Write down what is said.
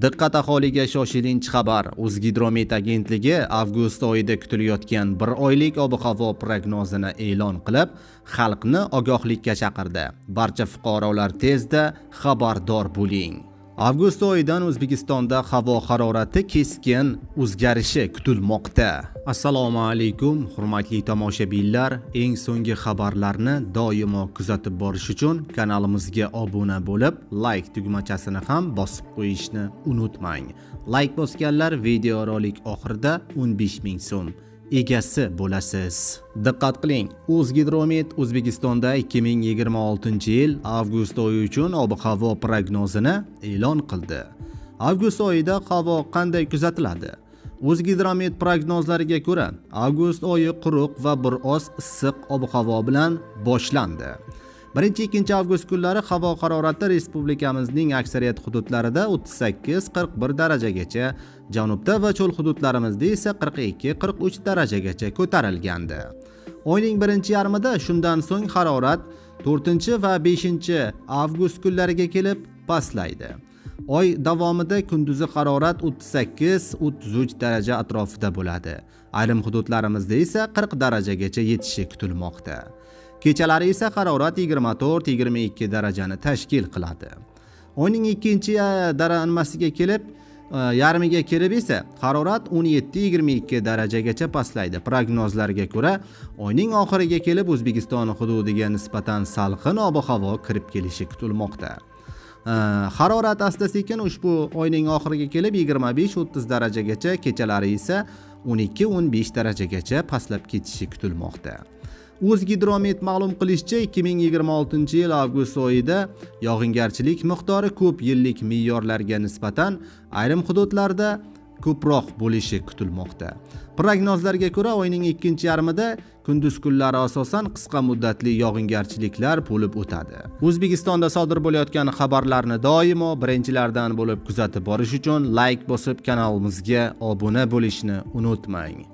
Diqqat aholiga shoshilinch xabar. O'zgidromet agentligi avgust oyida kutilayotgan 1 oylik ob-havo prognozini e'lon qilib, xalqni ogohlikka chaqirdi. Barcha fuqarolar tezda xabardor bo'ling. Avgust oyidan O'zbekistonda havo harorati keskin o'zgarishi kutilmoqda. Assalomu alaykum, hurmatli tomoshabinlar. Eng so'nggi xabarlarni doimo kuzatib borish uchun kanalimizga obuna bo'lib, like tugmachasini ham bosib qo'yishni unutmang. Like bosganlar videorolik oxirida 15 ming so'm egasi bo'lasiz. Diqqat qiling, O'zgidromet O'zbekistonda 2026-yil avgust oyi uchun ob-havo prognozini e'lon qildi. Avgust oyida havo qanday kuzatiladi? O'zgidromet prognozlariga ko'ra, avgust oyi quruq va biroz issiq ob-havo bilan boshlandi. 1-2 avgust kunlari havo harorati respublikamizning aksariyat hududlarida 38-41 darajagacha, janubda va cho'l hududlarimizda esa 42-43 darajagacha ko'tarilgandi. Oyning birinchi yarmida shundan so'ng harorat 4 va 5 avgust kunlariga kelib pastlaydi. Oy davomida kunduzi harorat 38-33 daraja atrofida bo'ladi. Ayrim hududlarimizda esa 40 darajagacha yetishi kutilmoqda. Kechalari esa harorat 24-22 darajani tashkil qiladi. Oyning ikkinchi yarmiga kelib esa harorat 17-22 darajagacha pastlaydi. Prognozlarga ko'ra, oyning oxiriga kelib O'zbekiston hududiga nisbatan salqin ob-havo kirib kelishi kutilmoqda. Harorat asta-sekin ushbu oyning oxiriga kelib 25-30 darajagacha, kechalari esa 12-15 darajagacha pastlab ketishi kutilmoqda. O'zgidromet ma'lum qilishicha, 2026-yil avgust oyida yog'ingarchilik miqdori ko'p yillik me'yorlarga nisbatan ayrim hududlarda ko'proq bo'lishi kutilmoqda. Prognozlarga ko'ra, oyning ikkinchi yarmida kunduz kunlari asosan qisqa muddatli yog'ingarchiliklar bo'lib o'tadi. O'zbekistonda sodir bo'layotgan xabarlarni doimo birinchilardan bo'lib kuzatib borish uchun like bosib kanalimizga obuna bo'lishni unutmang.